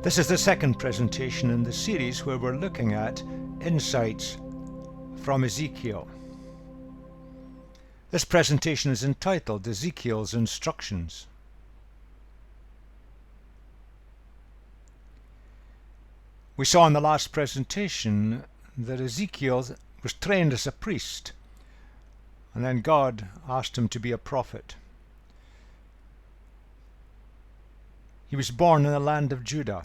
This is the second presentation in the series where we're looking at insights from Ezekiel. This presentation is entitled Ezekiel's Instructions. We saw in the last presentation that Ezekiel was trained as a priest, and then God asked him to be a prophet. He was born in the land of Judah.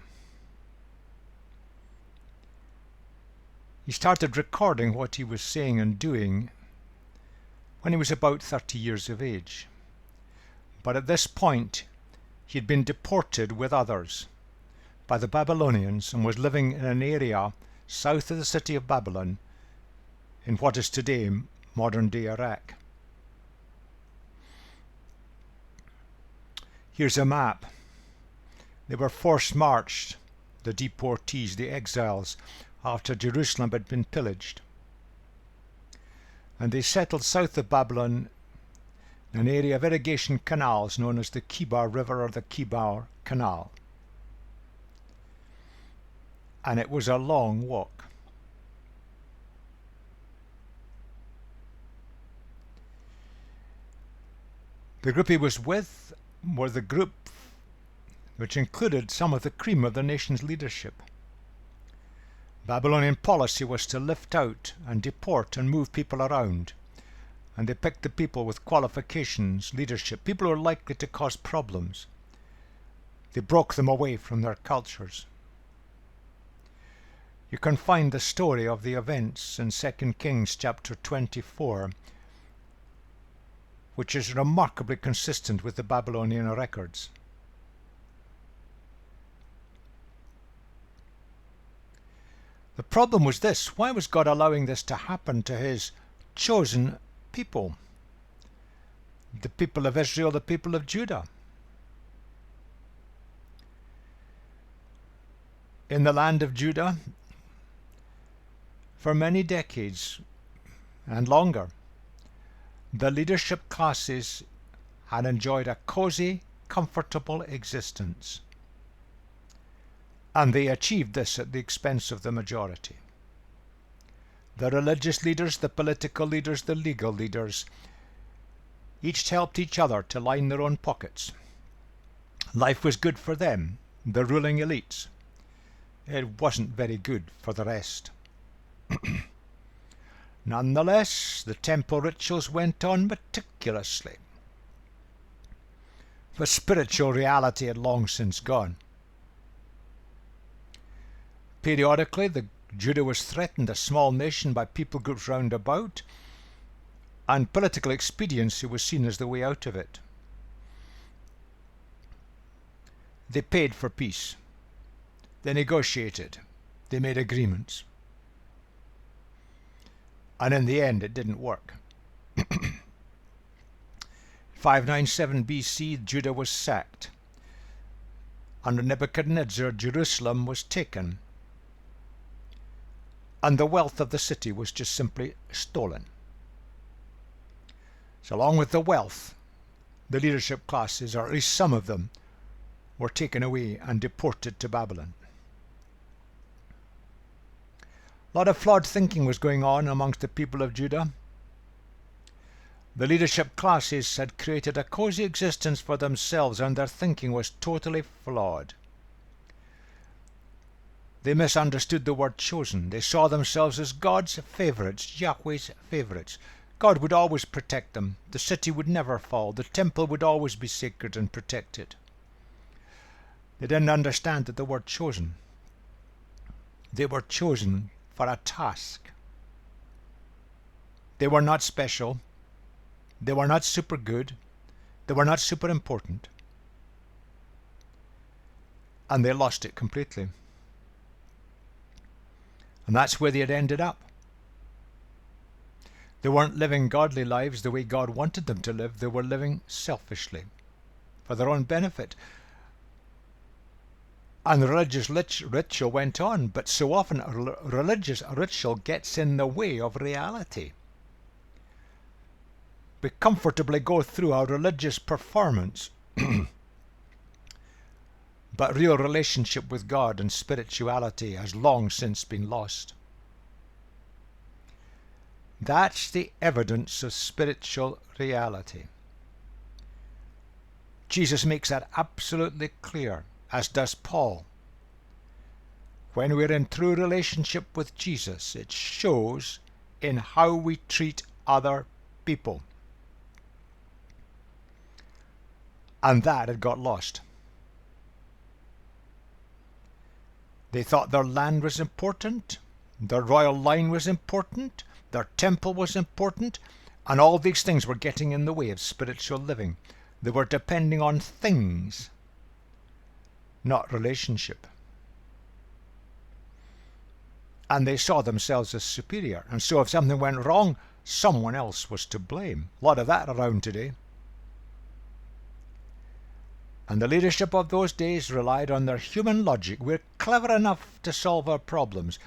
He started recording what he was saying and doing when he was about 30 years of age. But at this point, he had been deported with others by the Babylonians and was living in an area south of the city of Babylon in what is today modern-day Iraq. Here's a map. They were forced-marched, the deportees, the exiles, after Jerusalem had been pillaged. And they settled south of Babylon in an area of irrigation canals known as the Kibar River or the Kibar Canal. And it was a long walk. The group he was with were the group which included some of the cream of the nation's leadership. Babylonian policy was to lift out and deport and move people around, and they picked the people with qualifications, leadership, people who were likely to cause problems. They broke them away from their cultures. You can find the story of the events in 2 Kings chapter 24, which is remarkably consistent with the Babylonian records. The problem was this: why was God allowing this to happen to his chosen people? The people of Israel, the people of Judah. In the land of Judah, for many decades and longer, the leadership classes had enjoyed a cozy, comfortable existence. And they achieved this at the expense of the majority. The religious leaders, the political leaders, the legal leaders, each helped each other to line their own pockets. Life was good for them, the ruling elites. It wasn't very good for the rest. Nonetheless, the temple rituals went on meticulously. But spiritual reality had long since gone. Periodically, Judah was threatened, a small nation, by people groups round about, and political expediency was seen as the way out of it. They paid for peace. They negotiated. They made agreements. And in the end, it didn't work. 597 BC, Judah was sacked. Under Nebuchadnezzar, Jerusalem was taken, and the wealth of the city was just simply stolen. So along with the wealth, the leadership classes, or at least some of them, were taken away and deported to Babylon. A lot of flawed thinking was going on amongst the people of Judah. The leadership classes had created a cozy existence for themselves, and their thinking was totally flawed. They misunderstood the word chosen. They saw themselves as God's favorites, Yahweh's favorites. God would always protect them. The city would never fall. The temple would always be sacred and protected. They didn't understand that the word chosen. They were chosen for a task. They were not special. They were not super good. They were not super important. And they lost it completely. And that's where they had ended up. They weren't living godly lives the way God wanted them to live. They were living selfishly, for their own benefit. And the religious ritual went on, but so often a religious ritual gets in the way of reality. We comfortably go through our religious performance But real relationship with God and spirituality has long since been lost. That's the evidence of spiritual reality. Jesus makes that absolutely clear, as does Paul. When we're in true relationship with Jesus, it shows in how we treat other people. And that had got lost. They thought their land was important, their royal line was important, their temple was important, and all these things were getting in the way of spiritual living. They were depending on things, not relationship. And they saw themselves as superior. And so if something went wrong, someone else was to blame. A lot of that around today. And the leadership of those days relied on their human logic. We're clever enough to solve our problems.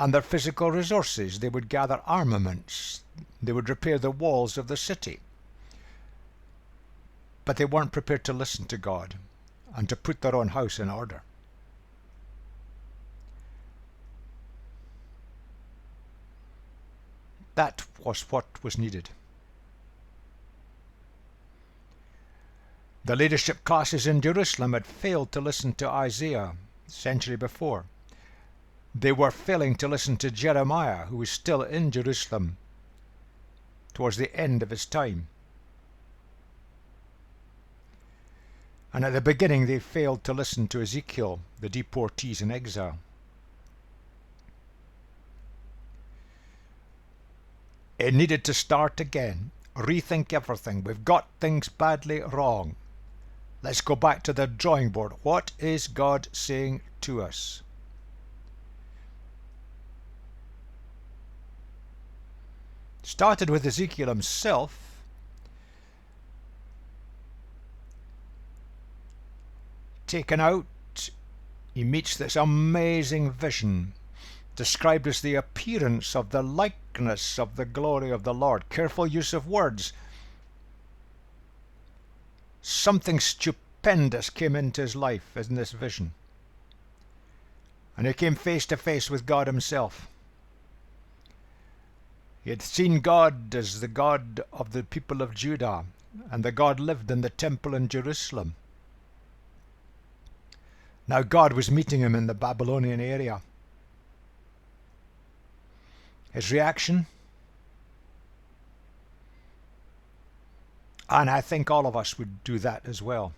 And their physical resources. They would gather armaments. They would repair the walls of the city. But they weren't prepared to listen to God and to put their own house in order. That was what was needed. The leadership classes in Jerusalem had failed to listen to Isaiah a century before. They were failing to listen to Jeremiah, who was still in Jerusalem towards the end of his time. And at the beginning they failed to listen to Ezekiel, the deportees in exile. It needed to start again, rethink everything. We've got things badly wrong. Let's go back to the drawing board. What is God saying to us? Started with Ezekiel himself. Taken out, he meets this amazing vision, described as the appearance of the likeness of the glory of the Lord. Careful use of words. Something stupendous came into his life in this vision. And he came face to face with God himself. He had seen God as the God of the people of Judah, and the God lived in the temple in Jerusalem. Now God was meeting him in the Babylonian area. His reaction? And I think all of us would do that as well.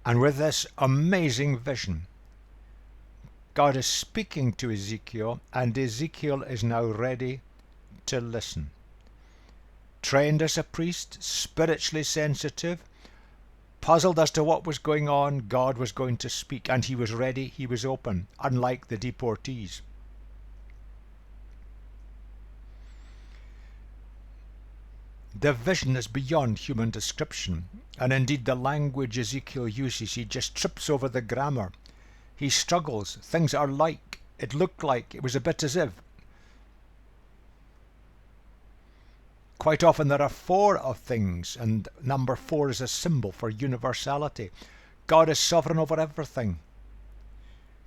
And with this amazing vision, God is speaking to Ezekiel, and Ezekiel is now ready to listen. Trained as a priest, spiritually sensitive, puzzled as to what was going on, God was going to speak, and he was ready, he was open, unlike the deportees. The vision is beyond human description, and indeed the language Ezekiel uses, he just trips over the grammar. He struggles. Things are like, it looked like, it was a bit as if. Quite often there are four of things, and number 4 is a symbol for universality. God is sovereign over everything.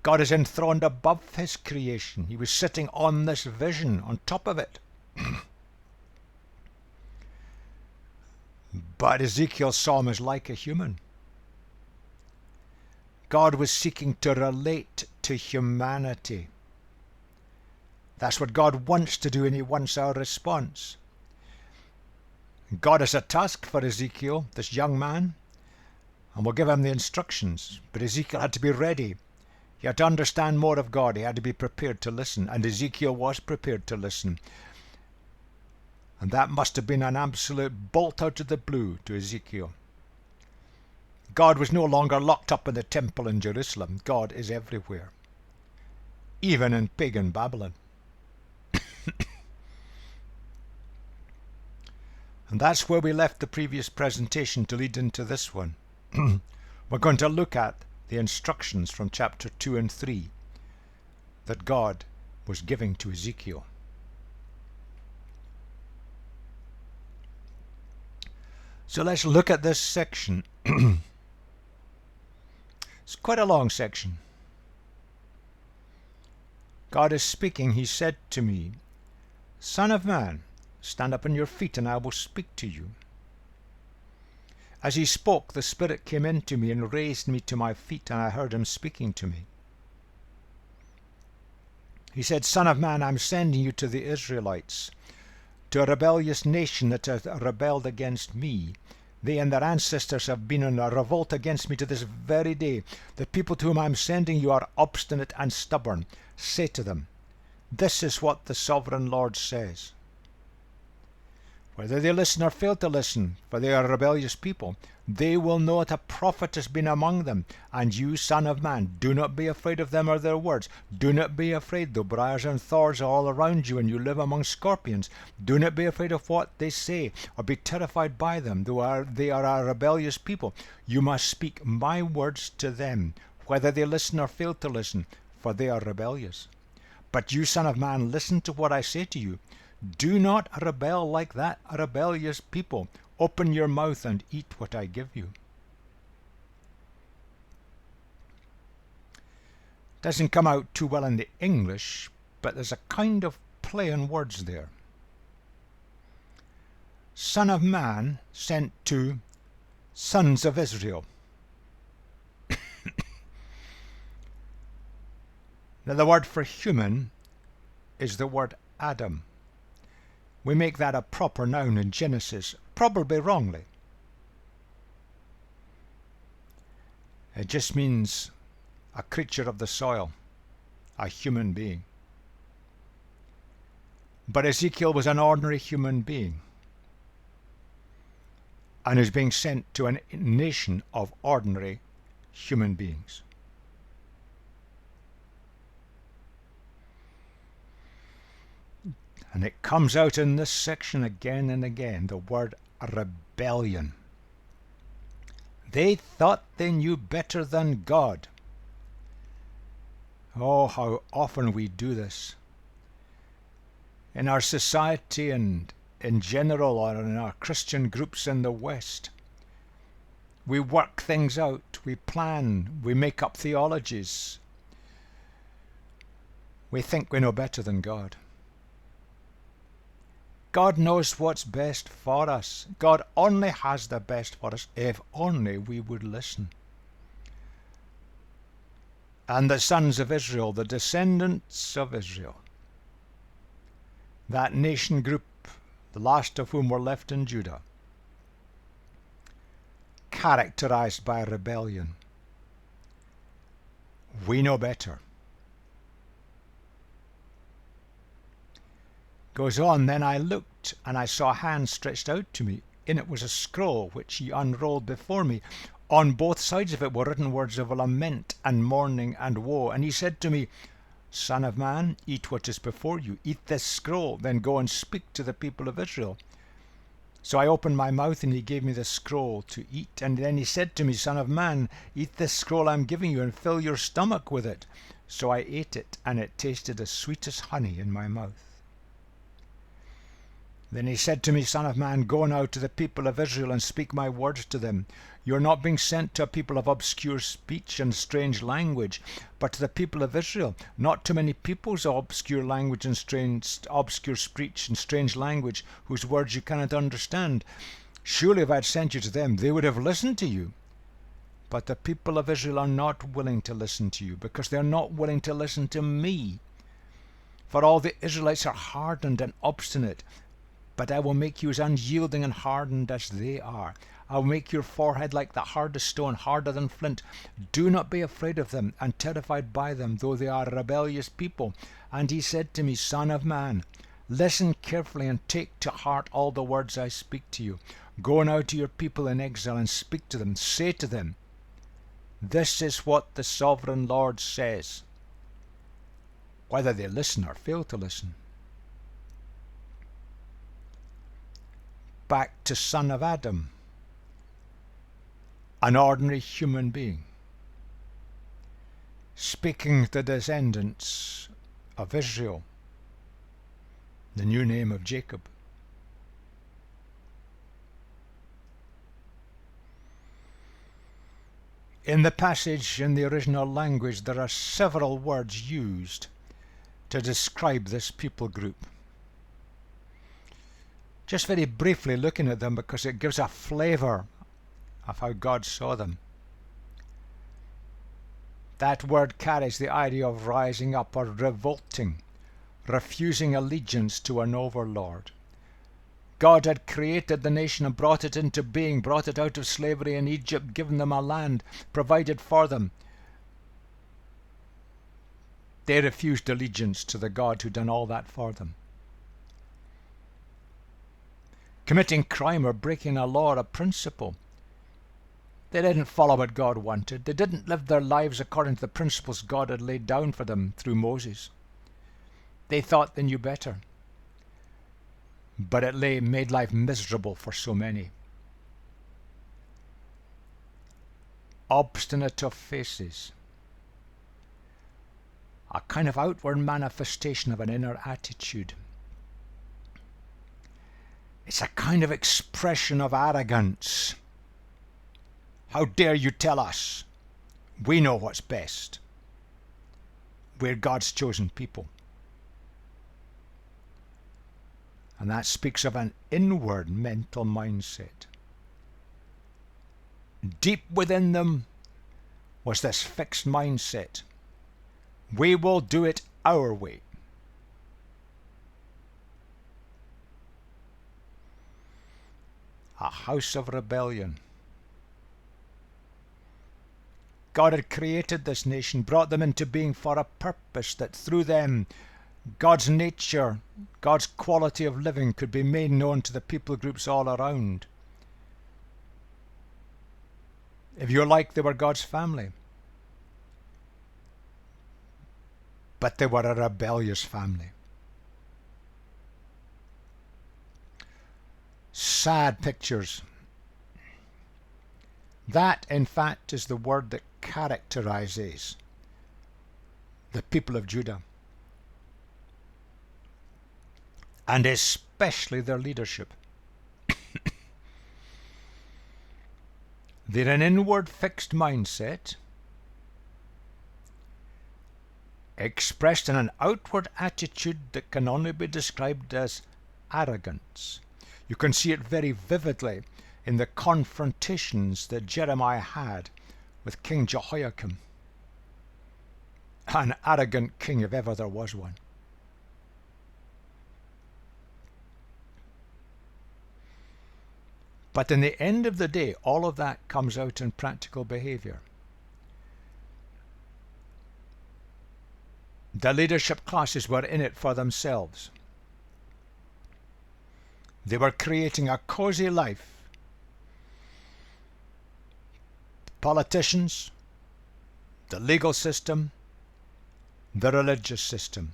God is enthroned above his creation. He was sitting on this vision, on top of it. But Ezekiel saw him as like a human. God was seeking to relate to humanity. That's what God wants to do, and he wants our response. God has a task for Ezekiel, this young man, and will give him the instructions. But Ezekiel had to be ready. He had to understand more of God. He had to be prepared to listen, and Ezekiel was prepared to listen. And that must have been an absolute bolt out of the blue to Ezekiel. God was no longer locked up in the temple in Jerusalem. God is everywhere, even in pagan Babylon. And that's where we left the previous presentation to lead into this one. We're going to look at the instructions from chapter 2 and 3 that God was giving to Ezekiel. So let's look at this section. It's quite a long section. God is speaking. He said to me, Son of man, stand up on your feet and I will speak to you. As he spoke, the Spirit came into me and raised me to my feet, and I heard him speaking to me. He said, Son of man, I'm sending you to the Israelites, to a rebellious nation that has rebelled against me. They and their ancestors have been in a revolt against me to this very day. The people to whom I'm sending you are obstinate and stubborn. Say to them, this is what the sovereign Lord says. Whether they listen or fail to listen, for they are a rebellious people, they will know that a prophet has been among them. And you, son of man, do not be afraid of them or their words. Do not be afraid, though briars and thorns are all around you and you live among scorpions. Do not be afraid of what they say, or be terrified by them, though they are a rebellious people. You must speak my words to them, whether they listen or fail to listen, for they are rebellious. But you, son of man, listen to what I say to you. Do not rebel like that rebellious people. Open your mouth and eat what I give you. Doesn't come out too well in the English, but there's a kind of play on words there. Son of man sent to sons of Israel. Now the word for human is the word Adam. We make that a proper noun in Genesis, probably wrongly. It just means a creature of the soil, a human being. But Ezekiel was an ordinary human being and is being sent to a nation of ordinary human beings. And it comes out in this section again and again, the word rebellion. They thought they knew better than God. Oh, how often we do this. In our society and in general, or in our Christian groups in the West. We work things out, we plan, we make up theologies. We think we know better than God. God knows what's best for us. God only has the best for us if only we would listen. And the sons of Israel, the descendants of Israel, that nation group, the last of whom were left in Judah, characterized by rebellion. We know better. Goes on, then I looked, and I saw a hand stretched out to me. In it was a scroll, which he unrolled before me. On both sides of it were written words of lament and mourning and woe. And he said to me, Son of man, eat what is before you. Eat this scroll, then go and speak to the people of Israel. So I opened my mouth, and he gave me the scroll to eat. And then he said to me, Son of man, eat this scroll I'm giving you, and fill your stomach with it. So I ate it, and it tasted as sweet as honey in my mouth. Then he said to me, Son of man, go now to the people of Israel and speak my words to them. You are not being sent to a people of obscure speech and strange language, but to the people of Israel. Not to many peoples of obscure language and obscure speech and strange language, whose words you cannot understand. Surely if I had sent you to them, they would have listened to you. But the people of Israel are not willing to listen to you, because they are not willing to listen to me. For all the Israelites are hardened and obstinate. But I will make you as unyielding and hardened as they are. I will make your forehead like the hardest stone, harder than flint. Do not be afraid of them and terrified by them, though they are a rebellious people. And he said to me, Son of man, listen carefully and take to heart all the words I speak to you. Go now to your people in exile and speak to them. Say to them, this is what the sovereign Lord says, whether they listen or fail to listen. Back to son of Adam, an ordinary human being, speaking to the descendants of Israel, the new name of Jacob. In the passage in the original language, there are several words used to describe this people group. Just very briefly looking at them because it gives a flavour of how God saw them. That word carries the idea of rising up or revolting, refusing allegiance to an overlord. God had created the nation and brought it into being, brought it out of slavery in Egypt, given them a land, provided for them. They refused allegiance to the God who done all that for them. Committing crime or breaking a law or a principle. They didn't follow what God wanted. They didn't live their lives according to the principles God had laid down for them through Moses. They thought they knew better. But it made life miserable for so many. Obstinate of faces. A kind of outward manifestation of an inner attitude. It's a kind of expression of arrogance. How dare you tell us? We know what's best. We're God's chosen people. And that speaks of an inward mental mindset. Deep within them was this fixed mindset. We will do it our way. A house of rebellion. God had created this nation, brought them into being for a purpose, that through them God's nature, God's quality of living could be made known to the people groups all around. If you like, they were God's family. But they were a rebellious family. Sad pictures. That, in fact, is the word that characterizes the people of Judah, and especially their leadership. They're an inward fixed mindset expressed in an outward attitude that can only be described as arrogance. You can see it very vividly in the confrontations that Jeremiah had with King Jehoiakim, an arrogant king if ever there was one. But in the end of the day, all of that comes out in practical behavior. The leadership classes were in it for themselves. They were creating a cozy life. Politicians, the legal system, the religious system,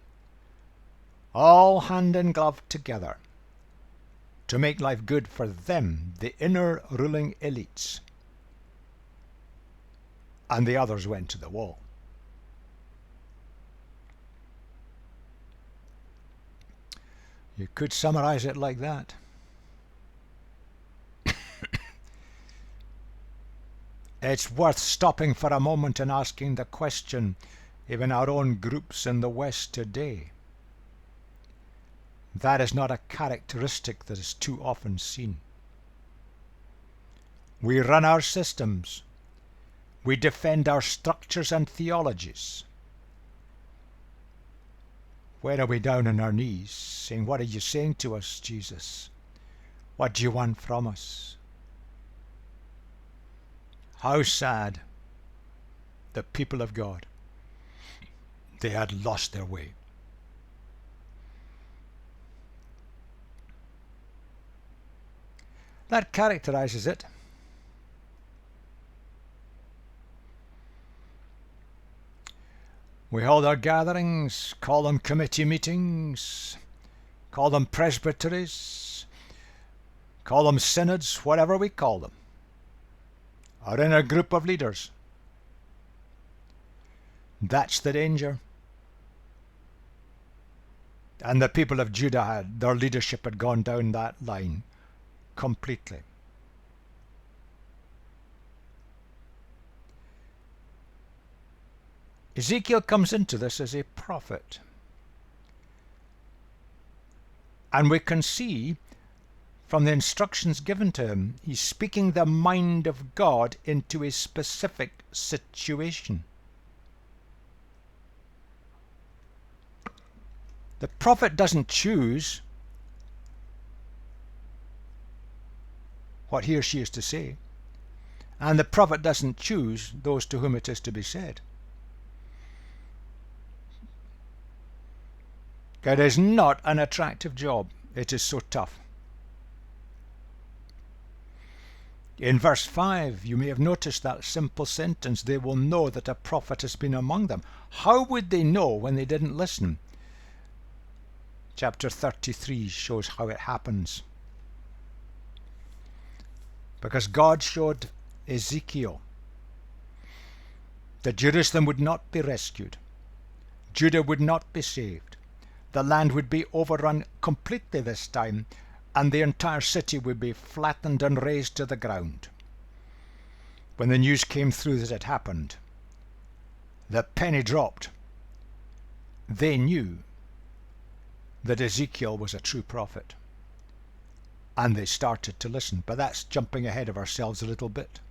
all hand in glove together to make life good for them, the inner ruling elites. And the others went to the wall. You could summarize it like that. It's worth stopping for a moment and asking the question, even our own groups in the West today. That is not a characteristic that is too often seen. We run our systems. We defend our structures and theologies. Where are we down on our knees, saying, "What are you saying to us, Jesus? What do you want from us?" How sad, the people of God. They had lost their way. That characterizes it. We hold our gatherings, call them committee meetings, call them presbyteries, call them synods, whatever we call them, or in a group of leaders. That's the danger. And the people of Judah their leadership had gone down that line completely. Ezekiel comes into this as a prophet. And we can see from the instructions given to him, he's speaking the mind of God into a specific situation. The prophet doesn't choose what he or she is to say, and the prophet doesn't choose those to whom it is to be said. It is not an attractive job. It is so tough. In verse 5, you may have noticed that simple sentence, they will know that a prophet has been among them. How would they know when they didn't listen? Chapter 33 shows how it happens. Because God showed Ezekiel that Jerusalem would not be rescued. Judah would not be saved. The land would be overrun completely this time, and the entire city would be flattened and razed to the ground. When the news came through that it happened, the penny dropped. They knew that Ezekiel was a true prophet, and they started to listen. But that's jumping ahead of ourselves a little bit.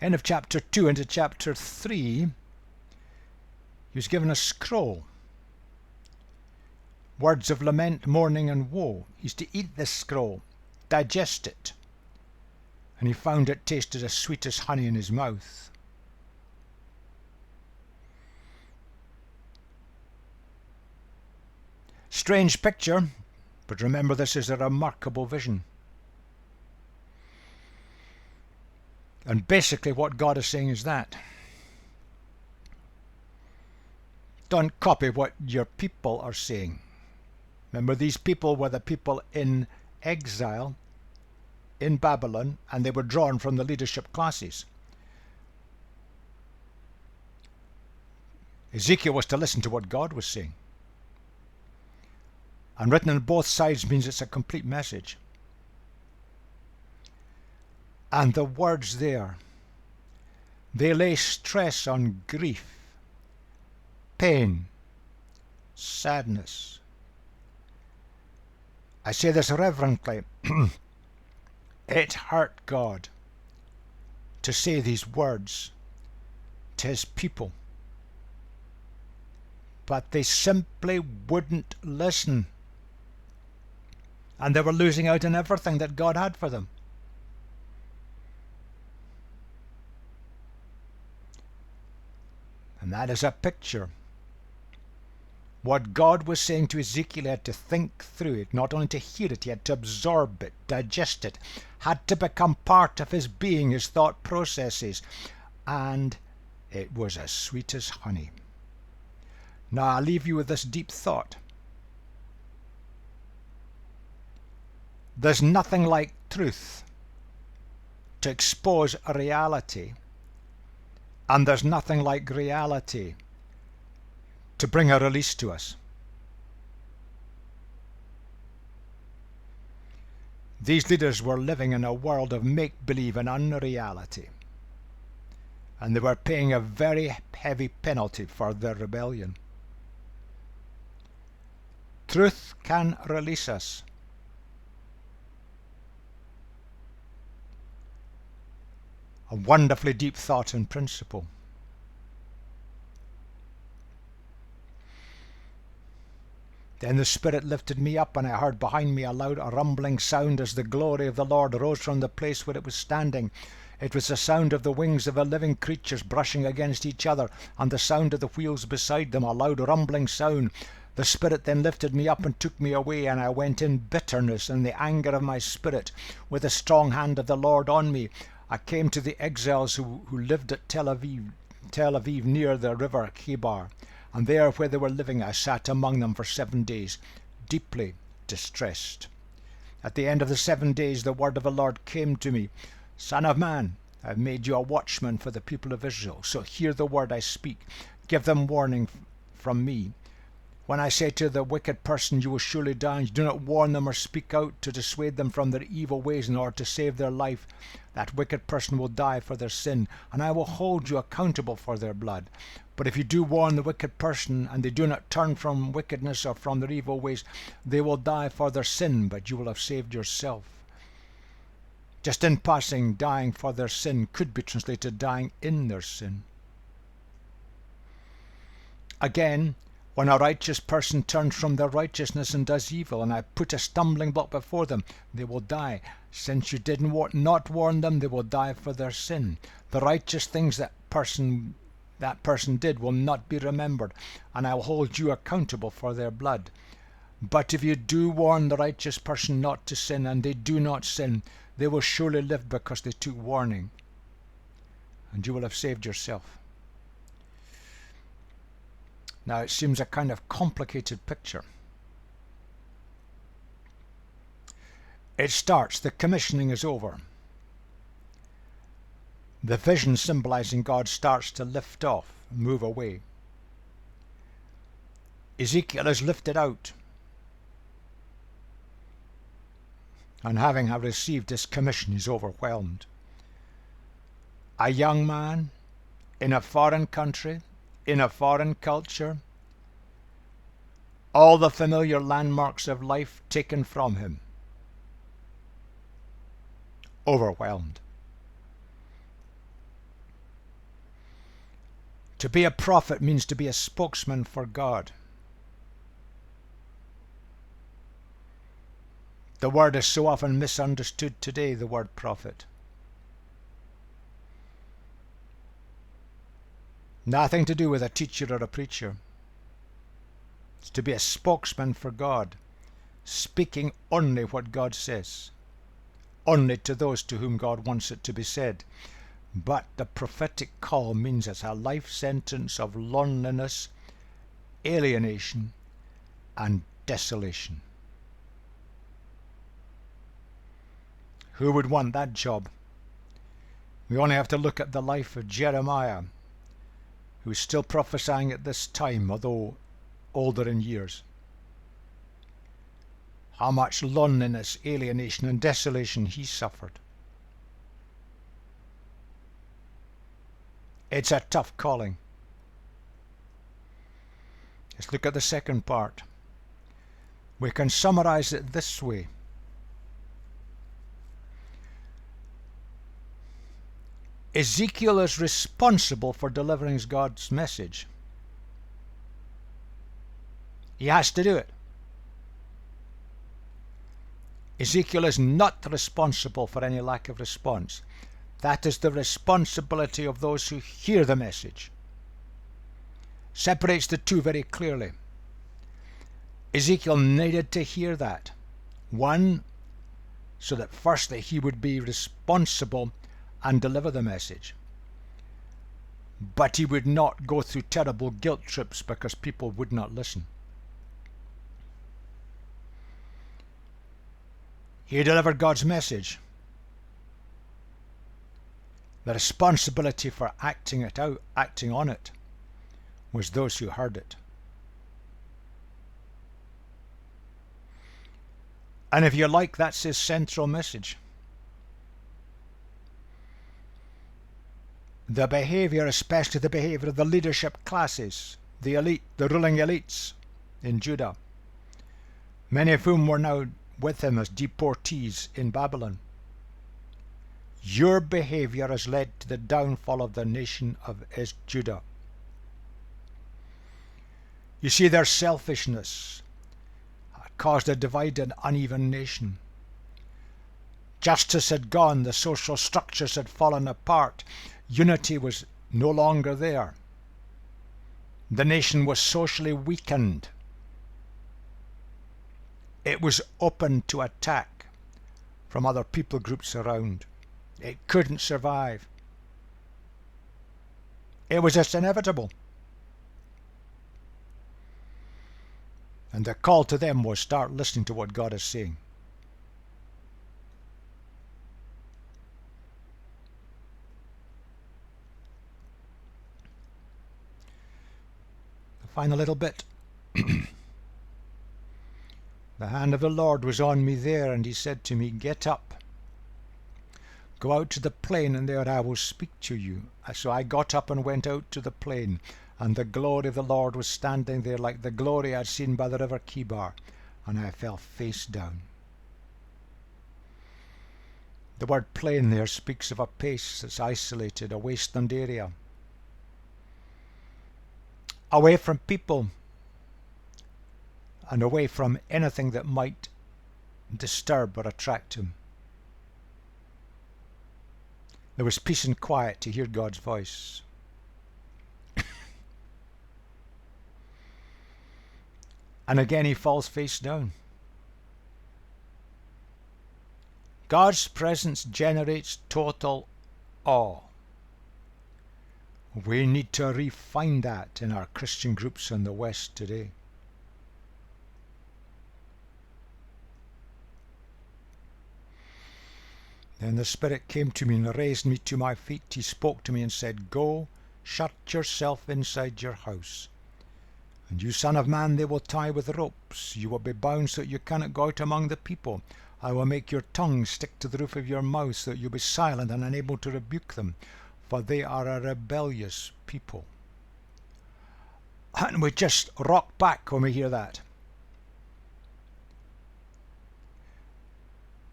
End of chapter 2 into chapter 3, he was given a scroll. Words of lament, mourning, and woe. He's to eat this scroll, digest it. And he found it tasted as sweet as honey in his mouth. Strange picture, but remember, this is a remarkable vision. And basically what God is saying is that don't copy what your people are saying. Remember, these people were the people in exile in Babylon, and they were drawn from the leadership classes. Ezekiel was to listen to what God was saying. And written on both sides means it's a complete message. And the words there, they lay stress on grief, pain, sadness. I say this reverently. It hurt God to say these words to his people. But they simply wouldn't listen. And they were losing out on everything that God had for them. And that is a picture. What God was saying to Ezekiel, he had to think through it, not only to hear it, he had to absorb it, digest it, had to become part of his being, his thought processes, and it was as sweet as honey. Now I'll leave you with this deep thought. There's nothing like truth to expose a reality, and there's nothing like reality to bring a release to us. These leaders were living in a world of make-believe and unreality, and they were paying a very heavy penalty for their rebellion. Truth can release us. A wonderfully deep thought and principle. Then the Spirit lifted me up, and I heard behind me a loud rumbling sound as the glory of the Lord rose from the place where it was standing. It was the sound of the wings of the living creatures brushing against each other, and the sound of the wheels beside them, a loud rumbling sound. The Spirit then lifted me up and took me away, and I went in bitterness and the anger of my spirit, with the strong hand of the Lord on me. I came to the exiles who lived at Tel Aviv near the river Chebar. And there where they were living I sat among them for 7 days, deeply distressed. At the end of the 7 days the word of the Lord came to me. Son of man, I have made you a watchman for the people of Israel. So hear the word I speak. Give them warning from me. When I say to the wicked person, you will surely die, and you do not warn them or speak out to dissuade them from their evil ways in order to save their life, that wicked person will die for their sin, and I will hold you accountable for their blood. But if you do warn the wicked person, and they do not turn from wickedness or from their evil ways, they will die for their sin, but you will have saved yourself. Just in passing, dying for their sin could be translated dying in their sin. Again, when a righteous person turns from their righteousness and does evil, and I put a stumbling block before them, they will die. Since you did not warn them, they will die for their sin. The righteous things that person did will not be remembered, and I will hold you accountable for their blood. But if you do warn the righteous person not to sin, and they do not sin, they will surely live because they took warning, and you will have saved yourself. Now it seems a kind of complicated picture. It starts, the commissioning is over. The vision symbolizing God starts to lift off, move away. Ezekiel is lifted out, and having received his commission, he's overwhelmed. A young man in a foreign country, in a foreign culture, all the familiar landmarks of life taken from him. Overwhelmed. To be a prophet means to be a spokesman for God. The word is so often misunderstood today, the word prophet. Nothing to do with a teacher or a preacher. It's to be a spokesman for God, speaking only what God says, only to those to whom God wants it to be said. But the prophetic call means it's a life sentence of loneliness, alienation, and desolation. Who would want that job? We only have to look at the life of Jeremiah, who is still prophesying at this time, although older in years. How much loneliness, alienation, and desolation he suffered. It's a tough calling. Let's look at the second part. We can summarize it this way. Ezekiel is responsible for delivering God's message. He has to do it. Ezekiel is not responsible for any lack of response. That is the responsibility of those who hear the message. Separates the two very clearly. Ezekiel needed to hear that. One, so that firstly he would be responsible and deliver the message. But he would not go through terrible guilt trips because people would not listen. He delivered God's message. The responsibility for acting on it, was those who heard it. And if you like, that's his central message. The behavior, especially the behavior of the leadership classes, the elite, the ruling elites in Judah, many of whom were now with him as deportees in Babylon. Your behavior has led to the downfall of the nation of Judah. You see, their selfishness caused a divided, uneven nation. Justice had gone, the social structures had fallen apart, unity was no longer there. The nation was socially weakened. It was open to attack from other people groups around. It couldn't survive. It was just inevitable. And the call to them was start listening to what God is saying. The final little bit. The hand of the Lord was on me there, and he said to me, "Get up. Go out to the plain, and there I will speak to you." So I got up and went out to the plain, and the glory of the Lord was standing there like the glory I had seen by the river Kibar, and I fell face down. The word plain there speaks of a place that's isolated, a wasteland area, away from people and away from anything that might disturb or attract him. There was peace and quiet to hear God's voice. And again he falls face down. God's presence generates total awe. We need to refine that in our Christian groups in the West today. Then the Spirit came to me and raised me to my feet. He spoke to me and said, "Go, shut yourself inside your house. And you, son of man, they will tie with ropes. You will be bound so that you cannot go out among the people. I will make your tongue stick to the roof of your mouth so that you'll be silent and unable to rebuke them, for they are a rebellious people." And we just rock back when we hear that.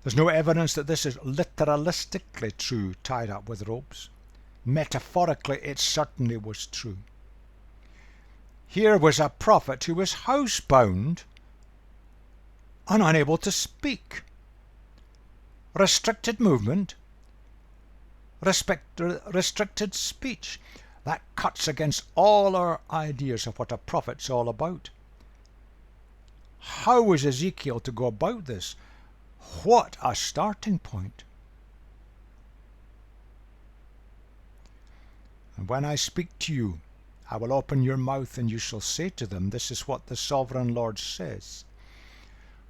There's no evidence that this is literalistically true, tied up with ropes. Metaphorically, it certainly was true. Here was a prophet who was housebound and unable to speak. Restricted movement, restricted speech. That cuts against all our ideas of what a prophet's all about. How was Ezekiel to go about this? What a starting point. And when I speak to you, I will open your mouth, and you shall say to them, "This is what the sovereign Lord says."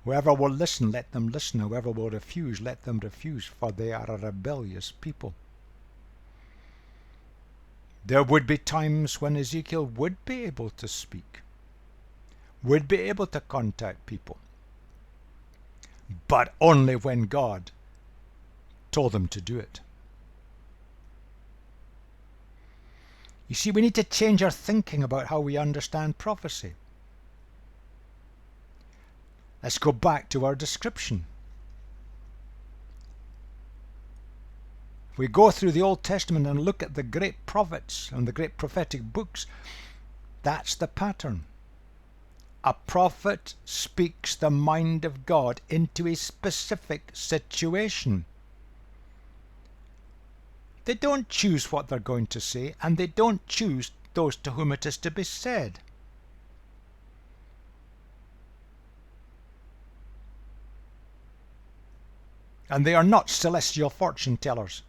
Whoever will listen, let them listen. Whoever will refuse, let them refuse, for they are a rebellious people. There would be times when Ezekiel would be able to speak, would be able to contact people, but only when God told them to do it. You see, we need to change our thinking about how we understand prophecy. Let's go back to our description. If we go through the Old Testament and look at the great prophets and the great prophetic books, that's the pattern. A prophet speaks the mind of God into a specific situation. They don't choose what they're going to say, and they don't choose those to whom it is to be said. And they are not celestial fortune tellers.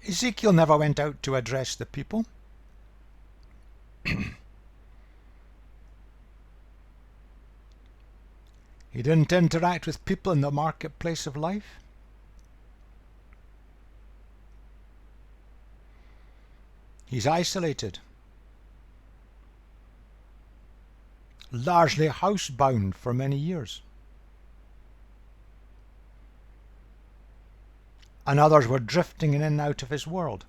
Ezekiel never went out to address the people. He didn't interact with people in the marketplace of life. He's isolated, largely housebound for many years. And others were drifting in and out of his world.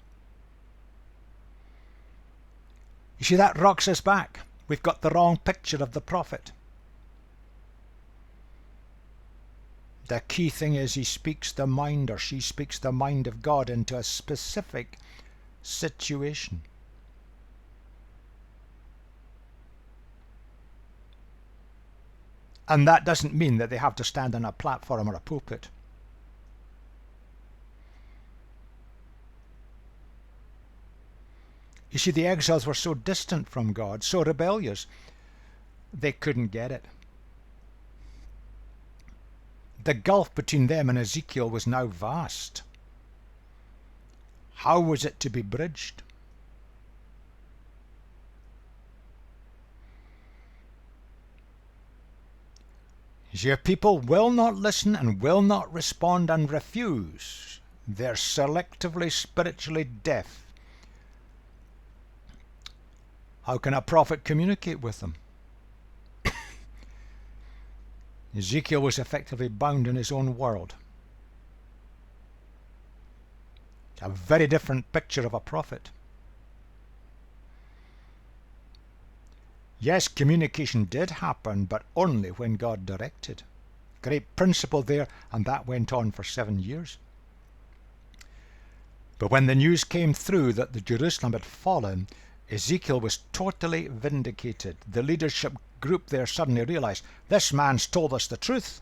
You see, that rocks us back. We've got the wrong picture of the prophet. The key thing is he speaks the mind, or she speaks the mind of God into a specific situation. And that doesn't mean that they have to stand on a platform or a pulpit. You see, the exiles were so distant from God, so rebellious, they couldn't get it. The gulf between them and Ezekiel was now vast. How was it to be bridged? Your people will not listen and will not respond and refuse. They're selectively spiritually deaf. How can a prophet communicate with them? Ezekiel was effectively bound in his own world. It's a very different picture of a prophet. Yes, communication did happen, but only when God directed. Great principle there, and that went on for 7 years. But when the news came through that the Jerusalem had fallen, Ezekiel was totally vindicated. The leadership group there suddenly realized, this man's told us the truth.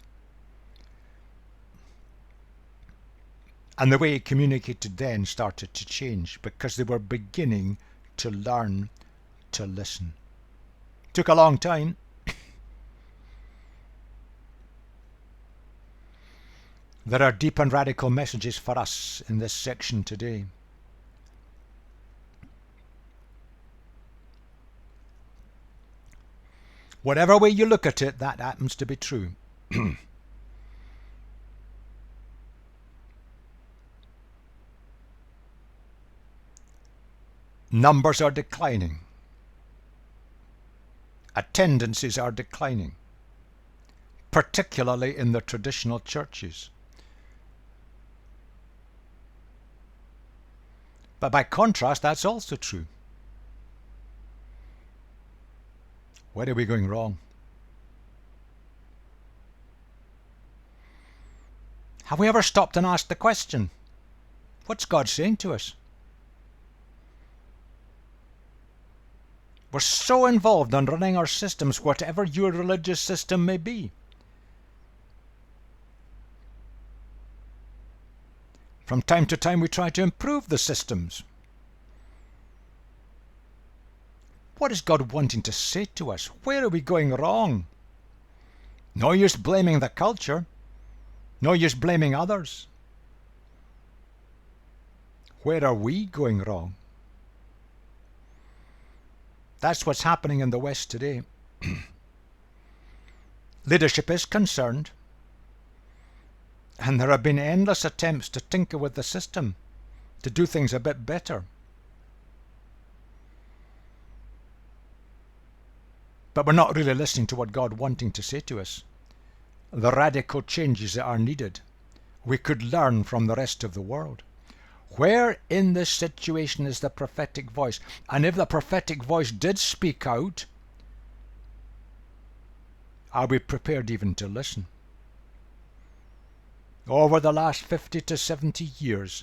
And the way he communicated then started to change, because they were beginning to learn to listen. Took a long time. There are deep and radical messages for us in this section today. Whatever way you look at it, that happens to be true. Numbers are declining. Attendances are declining, particularly in the traditional churches. But by contrast, that's also true. Where are we going wrong? Have we ever stopped and asked the question, what's God saying to us? We're so involved in running our systems, whatever your religious system may be. From time to time we try to improve the systems. What is God wanting to say to us? Where are we going wrong? No use blaming the culture. No use blaming others. Where are we going wrong? That's what's happening in the West today. Leadership is concerned, and there have been endless attempts to tinker with the system, to do things a bit better. But we're not really listening to what God wanting to say to us. The radical changes that are needed, we could learn from the rest of the world. Where in this situation is the prophetic voice? And if the prophetic voice did speak out, are we prepared even to listen? Over the last 50 to 70 years,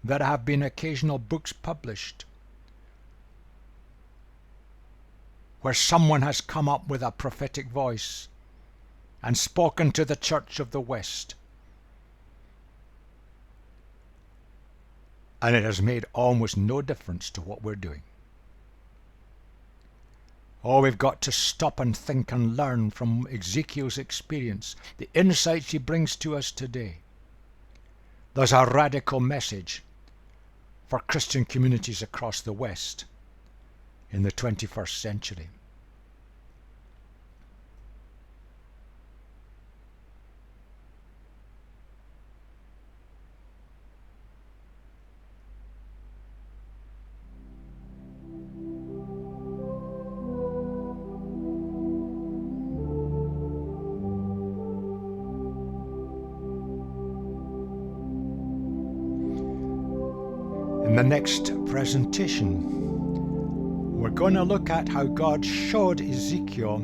there have been occasional books published where someone has come up with a prophetic voice and spoken to the Church of the West. And it has made almost no difference to what we're doing. Oh, we've got to stop and think and learn from Ezekiel's experience, the insights he brings to us today. There's a radical message for Christian communities across the West in the 21st century. In the next presentation, we're going to look at how God showed Ezekiel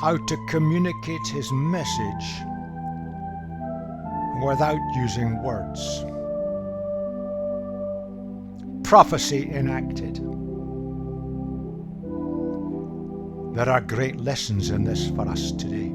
how to communicate his message without using words. Prophecy enacted. There are great lessons in this for us today.